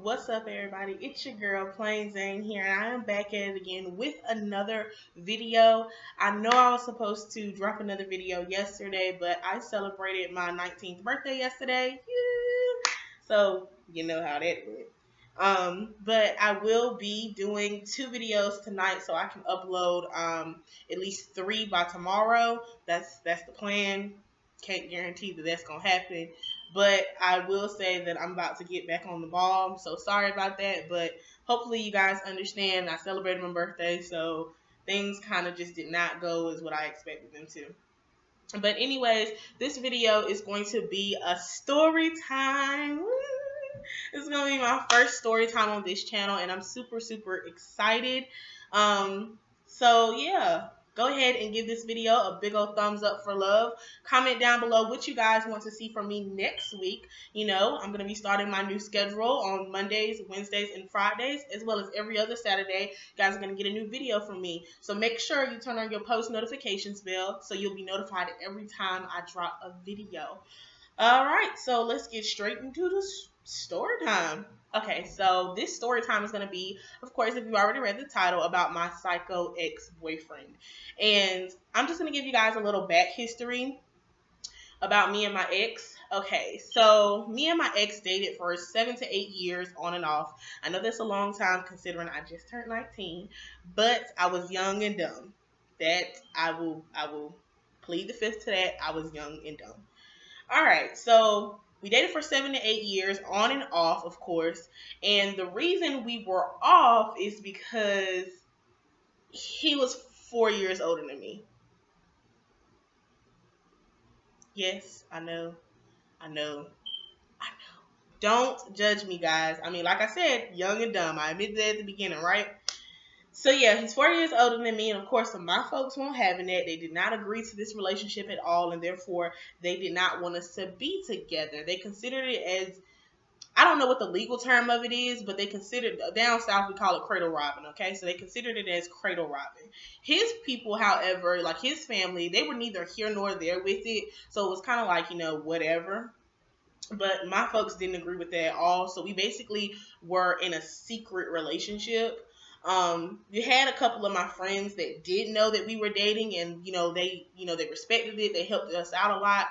What's up, everybody? It's your girl Plain Zane here, and I am back at it again with another video. I know I was supposed to drop another video yesterday, but I celebrated my 19th birthday yesterday. Yeah. So you know how that went. But I will be doing 2 videos tonight, so I can upload at least 3 by tomorrow. That's the plan. Can't guarantee that that's gonna happen. But I will say that I'm about to get back on the ball. So sorry about that. But hopefully you guys understand. I celebrated my birthday. So things kind of just did not go as what I expected them to. But anyways, this video is going to be a story time. Woo! This is going to be my first story time on this channel. And I'm super, super excited. So yeah. Go ahead and give this video a big old thumbs up for love. Comment down below what you guys want to see from me next week. You know, I'm going to be starting my new schedule on Mondays, Wednesdays, and Fridays, as well as every other Saturday. You guys are going to get a new video from me. So make sure you turn on your post notifications bell so you'll be notified every time I drop a video. All right, so let's get straight into the story time. Okay, so this story time is going to be, of course, if you already read the title, about my psycho ex-boyfriend. And I'm just going to give you guys a little back history about me and my ex. Okay, so me and my ex dated for 7 to 8 years on and off. I know that's a long time considering I just turned 19, but I was young and dumb. That I will plead the fifth to that. I was young and dumb. All right, so we dated for 7 to 8 years, on and off, of course. And the reason we were off is because he was 4 years older than me. Yes, I know. Don't judge me, guys. I mean, like I said, young and dumb. I admitted that at the beginning, right? So yeah, he's 4 years older than me, and of course, my folks weren't having that. They did not agree to this relationship at all, and therefore, they did not want us to be together. They considered it as, I don't know what the legal term of it is, but they considered, down south we call it cradle robbing, okay? So they considered it as cradle robbing. His people, however, like his family, they were neither here nor there with it, so it was kind of like, you know, whatever. But my folks didn't agree with that at all, so we basically were in a secret relationship. You had a couple of my friends that did know that we were dating, and they respected it. They helped us out a lot.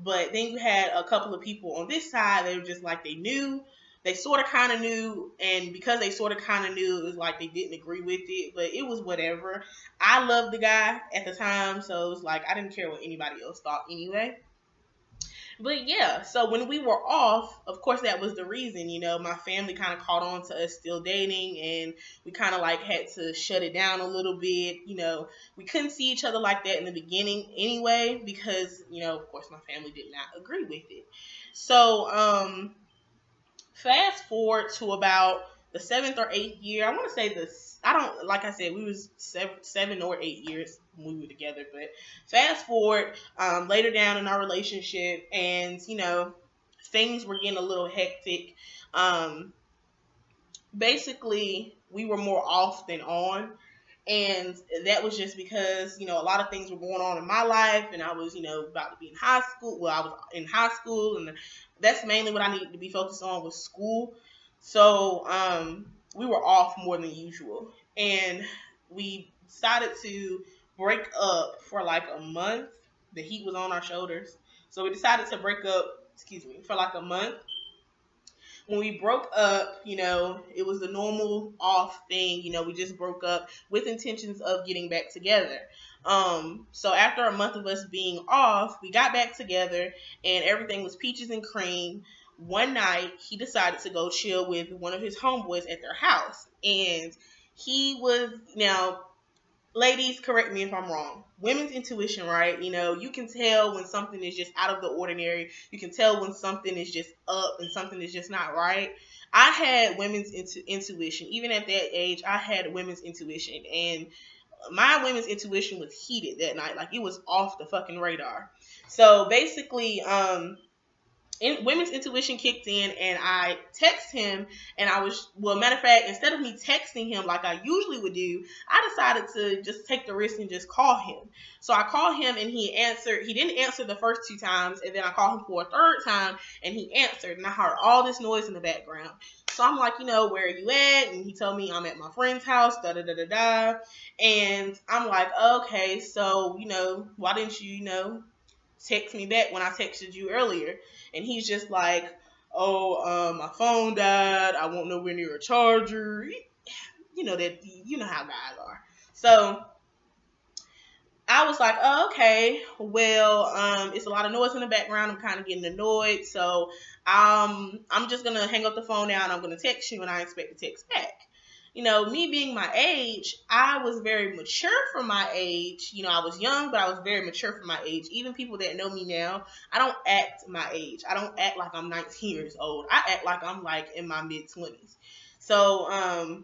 But then you had a couple of people on this side. They were just like, they knew, they sort of kind of knew, and because they sort of kind of knew, it was like they didn't agree with it. But it was whatever. I loved the guy at the time, so it was like I didn't care what anybody else thought anyway. But yeah, so when we were off, of course, that was the reason, my family kind of caught on to us still dating, and we kind of like had to shut it down a little bit. We couldn't see each other like that in the beginning anyway, because, of course, my family did not agree with it. So, fast forward to about the 7th or 8th year. I want to say this, like I said, we was 7 or 8 years when we were together, but fast forward later down in our relationship, and things were getting a little hectic. Basically we were more off than on, and that was just because a lot of things were going on in my life, and I was about to be in high school. Well, I was in high school, and that's mainly what I needed to be focused on, was school. So we were off more than usual, and we decided to break up for like a month. The heat was on our shoulders, so we decided to break up, for like a month. When we broke up, it was the normal off thing. We just broke up with intentions of getting back together. So after a month of us being off, we got back together, and everything was peaches and cream. One night, he decided to go chill with one of his homeboys at their house. And he was, now, ladies, correct me if I'm wrong. Women's intuition, right? You can tell when something is just out of the ordinary. You can tell when something is just up and something is just not right. I had women's intuition. Even at that age, I had women's intuition. And my women's intuition was heated that night. Like, it was off the fucking radar. So basically, women's intuition kicked in, and I text him, and matter of fact, instead of me texting him like I usually would do, I decided to just take the risk and just call him. So I called him, and he answered. He didn't answer the first 2 times, and then I called him for a 3rd time, and he answered, and I heard all this noise in the background. So I'm like, where are you at? And he told me I'm at my friend's house, da da da da da. And I'm like, okay, so, why didn't you, text me back when I texted you earlier? And he's just like, oh, my phone died. I won't nowhere near a charger. You know how guys are. So I was like, oh, okay, well, it's a lot of noise in the background. I'm kind of getting annoyed. So I'm just going to hang up the phone now and I'm going to text you and I expect a text back. Me being my age, I was very mature for my age. I was young, but I was very mature for my age. Even people that know me now, I don't act my age. I don't act like I'm 19 years old. I act like I'm like in my mid-20s. So,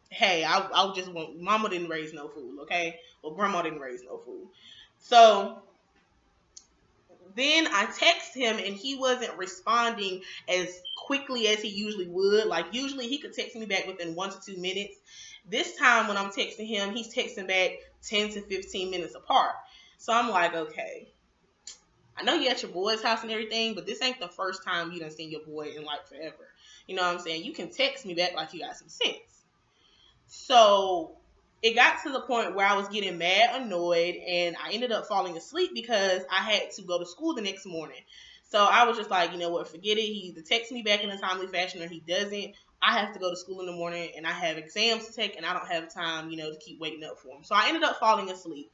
hey, I just want, mama didn't raise no fool, okay? Well, grandma didn't raise no fool. So then I text him and he wasn't responding as quickly as he usually would. Like usually he could text me back within 1 to 2 minutes. This time when I'm texting him, he's texting back 10 to 15 minutes apart. So I'm like, okay, I know you at your boy's house and everything, but this ain't the first time you done seen your boy in like forever. You know what I'm saying? You can text me back like you got some sense. So it got to the point where I was getting mad, annoyed, and I ended up falling asleep because I had to go to school the next morning. So I was just like, you know what, forget it. He either texts me back in a timely fashion or he doesn't. I have to go to school in the morning and I have exams to take and I don't have time, to keep waiting up for him. So I ended up falling asleep.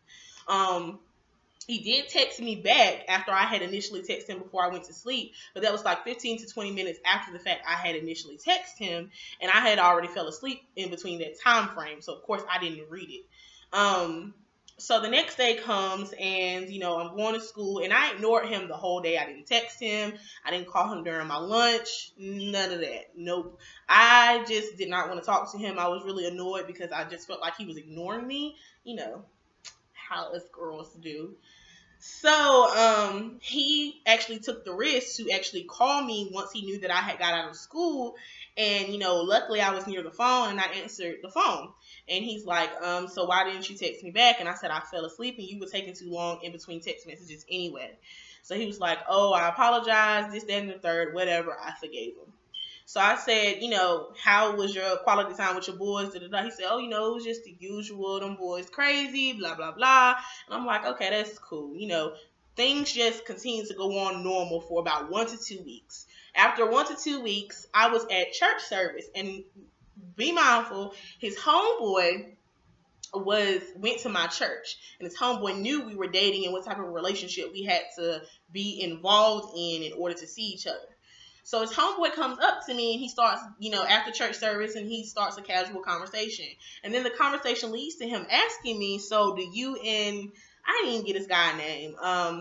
He did text me back after I had initially texted him before I went to sleep, but that was like 15 to 20 minutes after the fact I had initially texted him, and I had already fell asleep in between that time frame, so of course I didn't read it. So the next day comes, and I'm going to school, and I ignored him the whole day. I didn't text him, I didn't call him during my lunch, none of that. Nope. I just did not want to talk to him. I was really annoyed because I just felt like he was ignoring me, how us girls do. So he actually took the risk to actually call me once he knew that I had got out of school. And, luckily I was near the phone and I answered the phone. And he's like, so why didn't you text me back? And I said, I fell asleep and you were taking too long in between text messages anyway. So he was like, oh, I apologize, this, that, and the third, whatever. I forgave him. So I said, how was your quality time with your boys? Da, da, da. He said, oh, it was just the usual. Them boys crazy, blah, blah, blah. And I'm like, okay, that's cool. Things just continue to go on normal for about 1 to 2 weeks. After 1 to 2 weeks, I was at church service. And be mindful, his homeboy went to my church. And his homeboy knew we were dating and what type of relationship we had to be involved in order to see each other. So his homeboy comes up to me and he starts, after church service, and he starts a casual conversation. And then the conversation leads to him asking me, so do you and, I didn't even get this guy's name.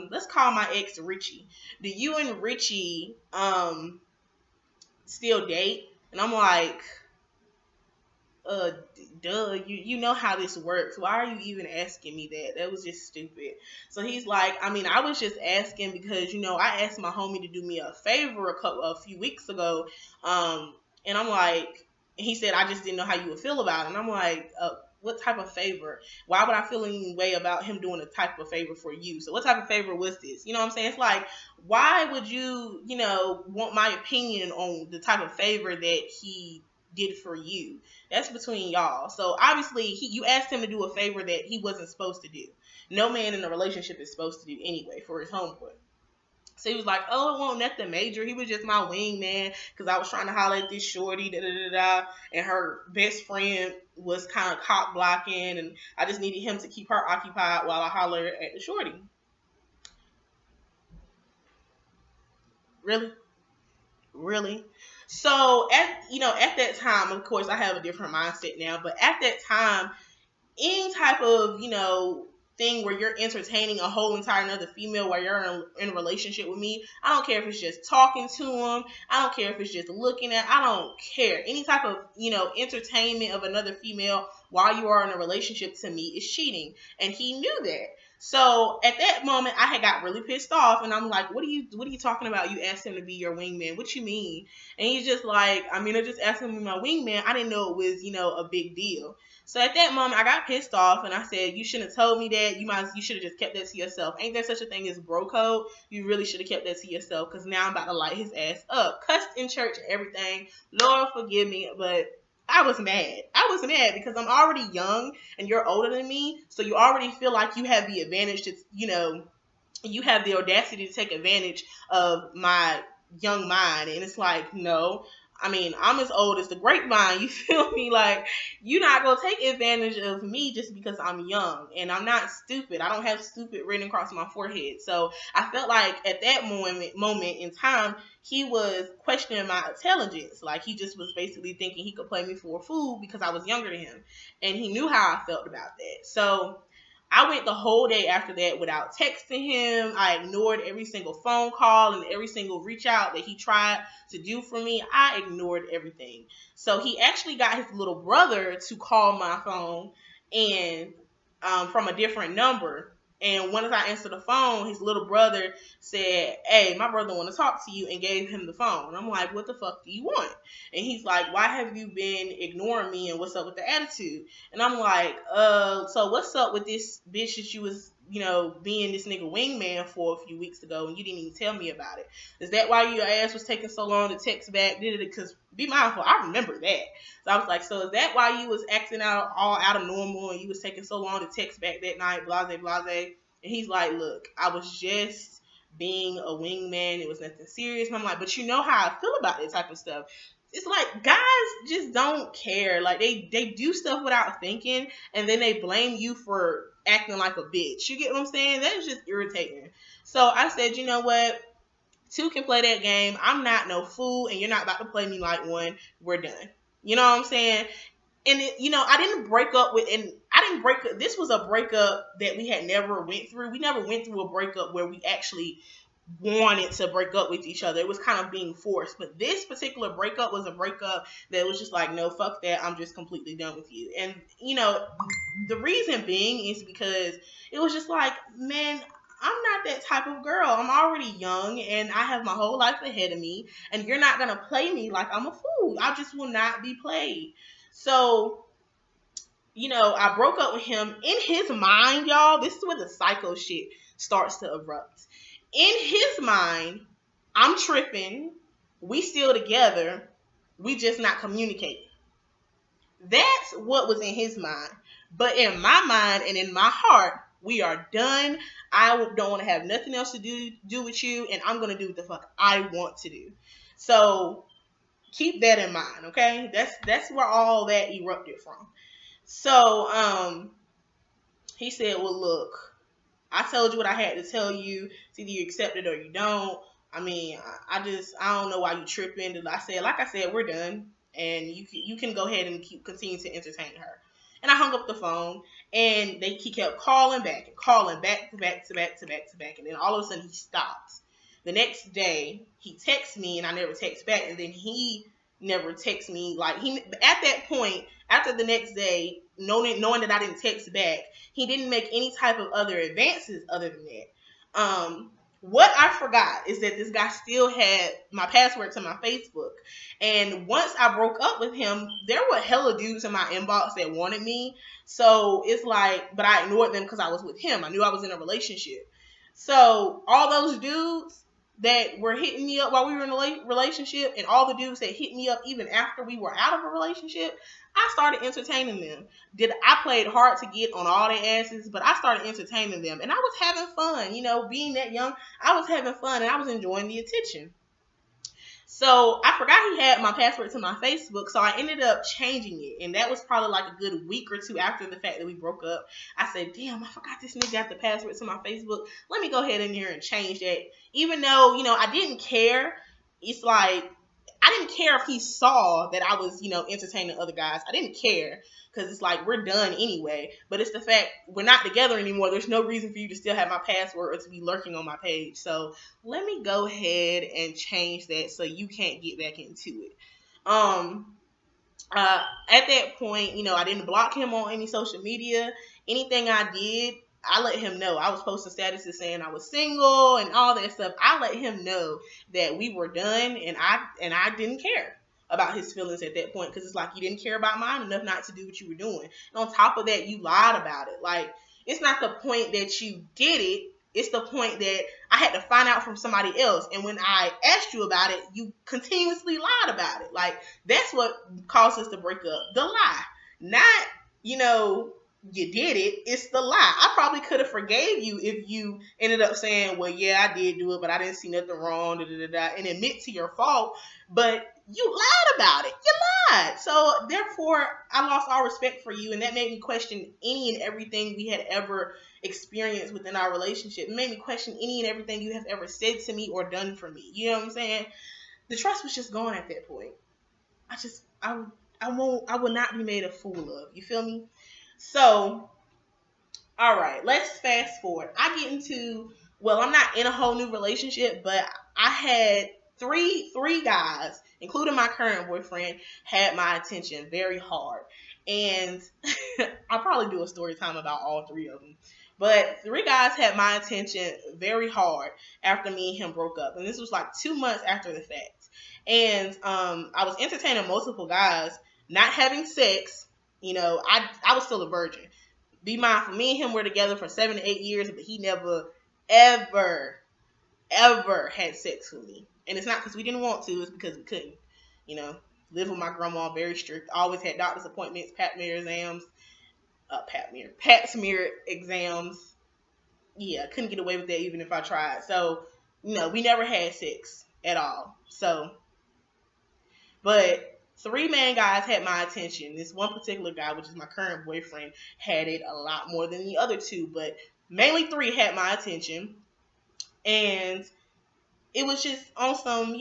Let's call my ex Richie. Do you and Richie still date? And I'm like, duh, you know how this works. Why are you even asking me that? That was just stupid. So he's like, I was just asking because, I asked my homie to do me a favor a few weeks ago. And I'm like, he said, I just didn't know how you would feel about it. And I'm like, what type of favor? Why would I feel any way about him doing a type of favor for you? So what type of favor was this? You know what I'm saying? It's like, why would you, want my opinion on the type of favor that he did for you? That's between y'all. So obviously you asked him to do a favor that he wasn't supposed to do. No man in a relationship is supposed to do anyway for his homeboy. So he was like, oh, it wasn't nothing major. He was just my wingman because I was trying to holler at this shorty, da da da da, and her best friend was kind of cock blocking, and I just needed him to keep her occupied while I holler at the shorty. Really? So at that time, of course, I have a different mindset now, but at that time, any type of, thing where you're entertaining a whole entire another female while you're in a relationship with me, I don't care if it's just talking to them, I don't care if it's just looking at, I don't care. Any type of, entertainment of another female while you are in a relationship, to me, is cheating. And he knew that. So at that moment, I had got really pissed off, and I'm like, what are you talking about? You asked him to be your wingman. What you mean?" And he's just like, "I mean, I just asked him to be my wingman. I didn't know it was, a big deal." So at that moment, I got pissed off, and I said, "You shouldn't have told me that. You should have just kept that to yourself. Ain't there such a thing as bro code? You really should have kept that to yourself, because now I'm about to light his ass up." Cussed in church and everything. Lord forgive me, but I was mad. I was mad because I'm already young and you're older than me, so you already feel like you have the advantage to, you have the audacity to take advantage of my young mind. And it's like, no. I mean, I'm as old as the grapevine. You feel me? Like, you're not going to take advantage of me just because I'm young. And I'm not stupid. I don't have stupid written across my forehead. So I felt like at that moment in time, he was questioning my intelligence. Like, he just was basically thinking he could play me for a fool because I was younger than him. And he knew how I felt about that. So I went the whole day after that without texting him. I ignored every single phone call and every single reach out that he tried to do for me. I ignored everything. So he actually got his little brother to call my phone, and from a different number. And once I answered the phone, his little brother said, "Hey, my brother want to talk to you," and gave him the phone. And I'm like, "What the fuck do you want?" And he's like, "Why have you been ignoring me, and what's up with the attitude?" And I'm like, so what's up with this bitch that you was, being this nigga wingman for a few weeks ago, and you didn't even tell me about it? Is that why your ass was taking so long to text back? Did it? Because be mindful, I remember that. So I was like, so is that why you was acting all out of normal, and you was taking so long to text back that night, blase, blase? And he's like, "Look, I was just being a wingman. It was nothing serious." And I'm like, "But you know how I feel about this type of stuff." It's like guys just don't care. Like they do stuff without thinking, and then they blame you for acting like a bitch. You get what I'm saying? That is just irritating. So I said, "You know what? Two can play that game. I'm not no fool, and you're not about to play me like one. We're done." You know what I'm saying? And I didn't break up with, and I didn't break up. This was a breakup that we had never went through. We never went through a breakup where we actually wanted to break up with each other. It was kind of being forced. But this particular breakup was a breakup that was just like, "No, fuck that. I'm just completely done with you." And the reason being is because it was just like, man, I'm not that type of girl. I'm already young and I have my whole life ahead of me, and you're not gonna play me like I'm a fool. I just will not be played. So I broke up with him. In his mind, y'all, this is where the psycho shit starts to erupt. In his mind, I'm tripping. We still together. We just not communicating. That's what was in his mind. But in my mind and in my heart, we are done. I don't want to have nothing else to do with you, and I'm going to do what the fuck I want to do. So keep that in mind, okay? That's where all that erupted from. So he said, "Well, look, I told you what I had to tell you. It's either you accept it or you don't. I mean, I don't know why you tripping." And like I said, we're done, and you can go ahead and continue to entertain her. And I hung up the phone, and he kept calling back and calling back to back to back to back to back, and then all of a sudden he stopped. The next day he texts me, and I never text back, and then he never texts me. Like, he at that point, after the next day, knowing that I didn't text back, he didn't make any type of other advances other than that. What I forgot is that this guy still had my password to my Facebook. And once I broke up with him, there were hella dudes in my inbox that wanted me. So it's like, but I ignored them because I was with him. I knew I was in a relationship. So all those dudes that were hitting me up while we were in a relationship, and all the dudes that hit me up even after we were out of a relationship, I started entertaining them. I played hard to get on all their asses, but I started entertaining them. And I was having fun. Being that young, I was having fun, and I was enjoying the attention. So I forgot he had my password to my Facebook, so I ended up changing it. And that was probably like a good week or two after the fact that we broke up. I said, "Damn, I forgot this nigga got the password to my Facebook. Let me go ahead in here and change that." Even though, I didn't care. It's like, I didn't care if he saw that I was, entertaining other guys. I didn't care, because it's like, we're done anyway. But it's the fact we're not together anymore. There's no reason for you to still have my password or to be lurking on my page. So let me go ahead and change that so you can't get back into it. At that point, I didn't block him on any social media. Anything I did, I let him know. I was posting statuses saying I was single and all that stuff. I let him know that we were done, and I didn't care about his feelings at that point, because it's like, you didn't care about mine enough not to do what you were doing. And on top of that, you lied about it. Like, it's not the point that you did it. It's the point that I had to find out from somebody else. And when I asked you about it, you continuously lied about it. Like, that's what caused us to break up. The lie. Not, you did it. It's the lie. I probably could have forgave you if you ended up saying, well, yeah, I did do it, but I didn't see nothing wrong, and admit to your fault. But you lied about it. You lied. So therefore, I lost all respect for you, and that made me question any and everything we had ever experienced within our relationship. It made me question any and everything you have ever said to me or done for me. You know what I'm saying? The trust was just gone at that point. I will not be made a fool of. You feel me? So, all right, let's fast forward. I'm not in a whole new relationship, but I had three guys, including my current boyfriend, had my attention very hard. And I'll probably do a story time about all three of them. But three guys had my attention very hard after me and him broke up. And this was like 2 months after the fact. And I was entertaining multiple guys, not having sex. I was still a virgin. Be mindful, me and him were together for 7 to 8 years, but he never, ever, ever had sex with me. And it's not because we didn't want to, it's because we couldn't. Live with my grandma, very strict. Always had doctor's appointments, pap smear exams. Yeah, couldn't get away with that even if I tried. So, we never had sex at all. So, but 3 main guys had my attention. This one particular guy, which is my current boyfriend, had it a lot more than the other 2, but mainly 3 had my attention. And it was just on some,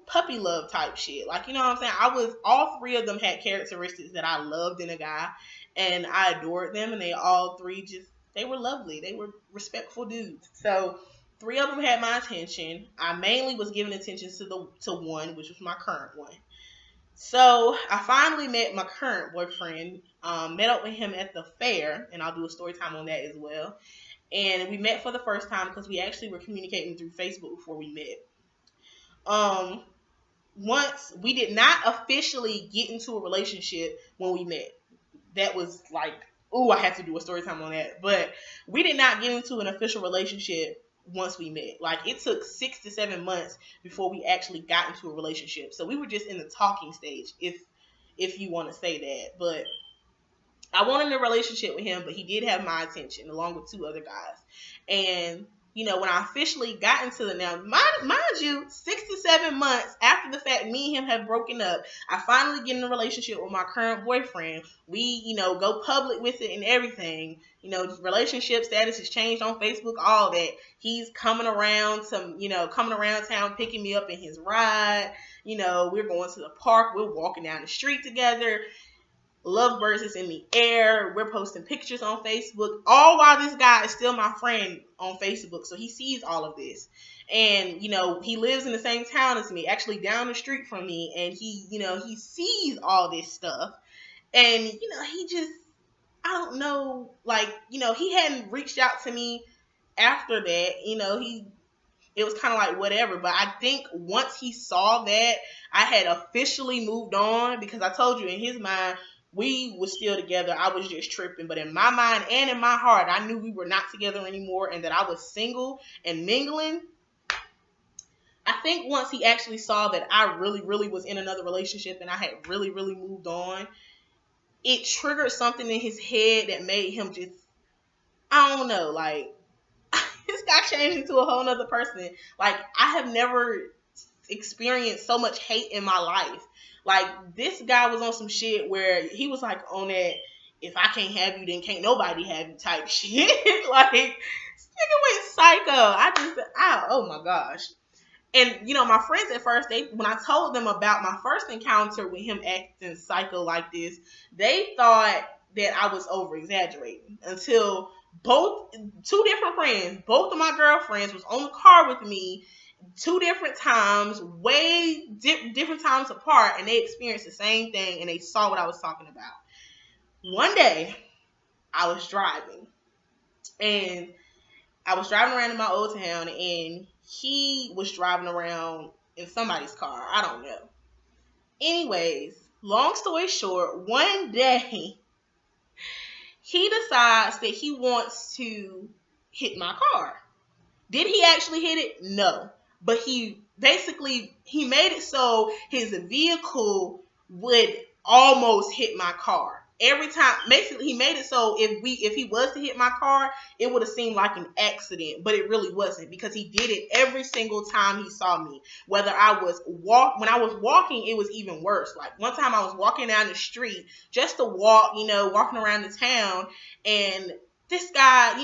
puppy love type shit. Like, you know what I'm saying? All 3 of them had characteristics that I loved in a guy, and I adored them, and they all 3 they were lovely. They were respectful dudes. So 3 of them had my attention. I mainly was giving attention to one, which was my current one. So I finally met my current boyfriend, met up with him at the fair, and I'll do a story time on that as well. And we met for the first time because we actually were communicating through Facebook before we met. Once we did not officially get into a relationship when we met. That was like, I had to do a story time on that. But we did not get into an official relationship once we met. Like, it took 6 to 7 months before we actually got into a relationship. So we were just in the talking stage, if you want to say that. But I wanted a relationship with him, but he did have my attention along with 2 other guys. And when I officially got into the mind you, 6 to 7 months after the fact me and him have broken up, I finally get in a relationship with my current boyfriend. We, go public with it and everything. Relationship status has changed on Facebook, all that. He's coming around town, picking me up in his ride. We're going to the park. We're walking down the street together. Lovebirds is in the air. We're posting pictures on Facebook, all while this guy is still my friend on Facebook. So he sees all of this. And, he lives in the same town as me, actually down the street from me. And he sees all this stuff. And, he just, I don't know, he hadn't reached out to me after that. It was kind of like whatever. But I think once he saw that, I had officially moved on, because I told you, in his mind, we were still together. I was just tripping. But in my mind and in my heart, I knew we were not together anymore and that I was single and mingling. I think once he actually saw that I really, really was in another relationship and I had really, really moved on, it triggered something in his head that made him just, I don't know, like, this guy changed into a whole nother person. Like, I have never experienced so much hate in my life. Like, this guy was on some shit where he was like on that, if I can't have you, then can't nobody have you type shit. Like, this nigga went psycho. Oh my gosh. And, my friends at first, when I told them about my first encounter with him acting psycho like this, they thought that I was over-exaggerating, until two different friends, both of my girlfriends, was on the car with me 2 different times, way different times apart, and they experienced the same thing, and they saw what I was talking about. One day, I was driving, And I was driving around in my old town, and he was driving around in somebody's car. I don't know. Anyways, long story short, one day he decides that he wants to hit my car. Did he actually hit it? No. But he made it so his vehicle would almost hit my car. Every time, basically he made it so if he was to hit my car, it would have seemed like an accident, but it really wasn't, because he did it every single time he saw me. Whether I was when I was walking, it was even worse. Like one time I was walking down the street just to walk, walking around the town, and this guy,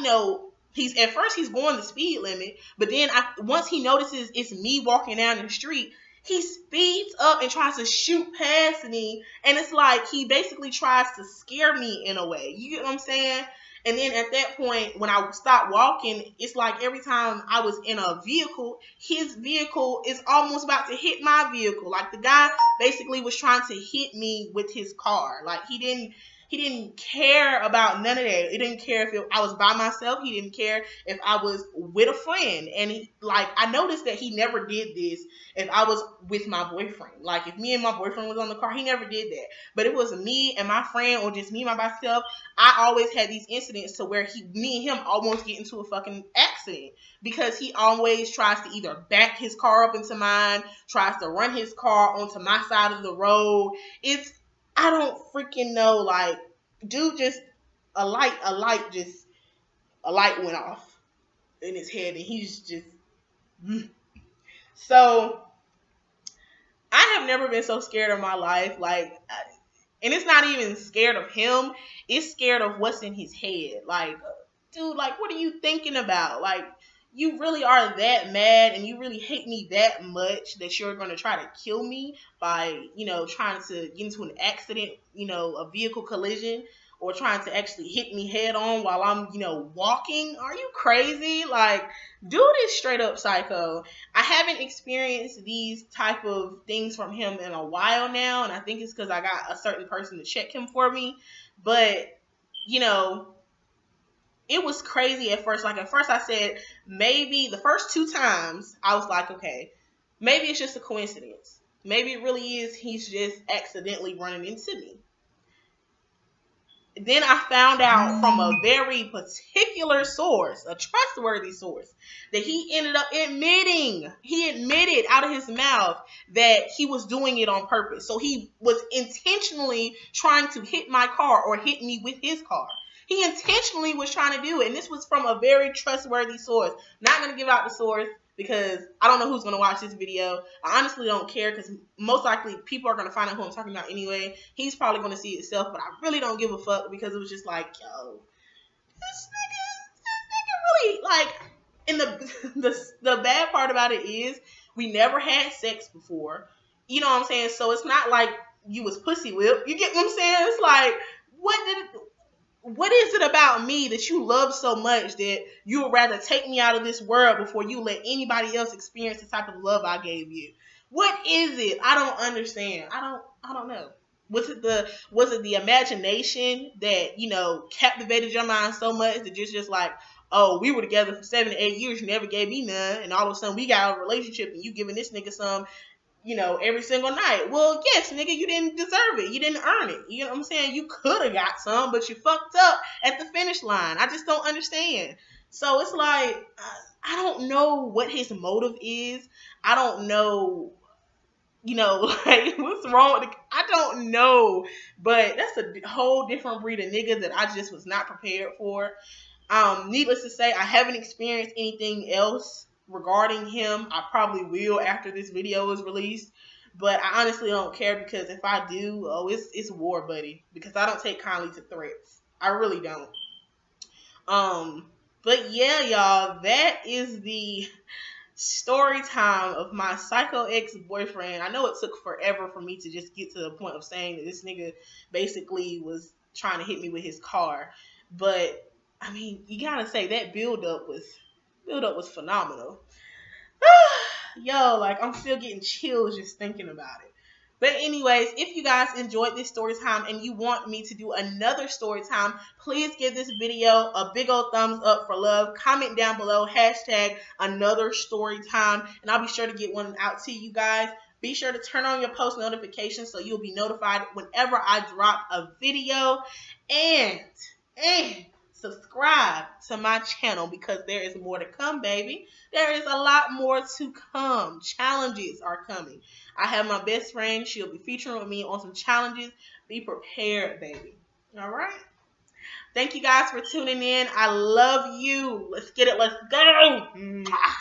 he's at first he's going the speed limit, but then once he notices it's me walking down the street, he speeds up and tries to shoot past me, and it's like he basically tries to scare me in a way. You get what I'm saying? And then at that point, when I stopped walking, it's like every time I was in a vehicle, his vehicle is almost about to hit my vehicle. Like the guy basically was trying to hit me with his car. Like he didn't care about none of that. He didn't care if I was by myself. He didn't care if I was with a friend. And I noticed that he never did this if I was with my boyfriend. Like if me and my boyfriend was on the car, he never did that. But it was me and my friend, or just me by myself. I always had these incidents to where me and him almost get into a fucking accident, because he always tries to either back his car up into mine, tries to run his car onto my side of the road. I don't freaking know. Like, dude, just a light went off in his head, and he's just. So I have never been so scared of my life. And it's not even scared of him. It's scared of what's in his head. Like, dude, like, what are you thinking about? Like, you really are that mad and you really hate me that much that you're going to try to kill me by, trying to get into an accident, a vehicle collision, or trying to actually hit me head on while I'm, walking? Are you crazy? Like, dude is straight up psycho. I haven't experienced these type of things from him in a while now, and I think it's because I got a certain person to check him for me. But, it was crazy at first. Like, at first I said, maybe the first 2 times, I was like, okay, maybe it's just a coincidence. Maybe it really is he's just accidentally running into me. Then I found out from a very particular source, a trustworthy source, that he ended up he admitted out of his mouth that he was doing it on purpose. So he was intentionally trying to hit my car or hit me with his car. He intentionally was trying to do it. And this was from a very trustworthy source. Not going to give out the source, because I don't know who's going to watch this video. I honestly don't care, because most likely people are going to find out who I'm talking about anyway. He's probably going to see it himself, but I really don't give a fuck, because it was just like, yo, this nigga really, like, and the bad part about it is we never had sex before. You know what I'm saying? So it's not like you was pussy whipped. You get what I'm saying? It's like, what is it about me that you love so much that you would rather take me out of this world before you let anybody else experience the type of love I gave you? What is it? I don't understand. I don't know. Was it the imagination that, captivated your mind so much that you're just like, oh, we were together for 7 to 8 years, you never gave me none, and all of a sudden we got a relationship and you giving this nigga some, every single night? Well, yes, nigga, you didn't deserve it. You didn't earn it. You know what I'm saying? You could have got some, but you fucked up at the finish line. I just don't understand. So it's like, I don't know what his motive is. I don't know, like, what's wrong with I don't know. But that's a whole different breed of nigga that I just was not prepared for. Needless to say, I haven't experienced anything else regarding him. I probably will after this video is released, but I honestly don't care, because if I do, it's war, buddy, because I don't take kindly to threats. I really don't. But yeah, y'all, that is the story time of my psycho ex-boyfriend. I know it took forever for me to just get to the point of saying that this nigga basically was trying to hit me with his car, but I mean, you gotta say that build up was phenomenal. Yo, like, I'm still getting chills just thinking about it. But anyways, if you guys enjoyed this story time and you want me to do another story time, please give this video a big old thumbs up for love. Comment down below, hashtag another story time, and I'll be sure to get one out to you guys. Be sure to turn on your post notifications so you'll be notified whenever I drop a video. And subscribe to my channel because there is more to come, baby. There is a lot more to come. Challenges are coming. I have my best friend. She'll be featuring with me on some challenges. Be prepared, baby. All right. Thank you guys for tuning in. I love you. Let's get it. Let's go. Mwah.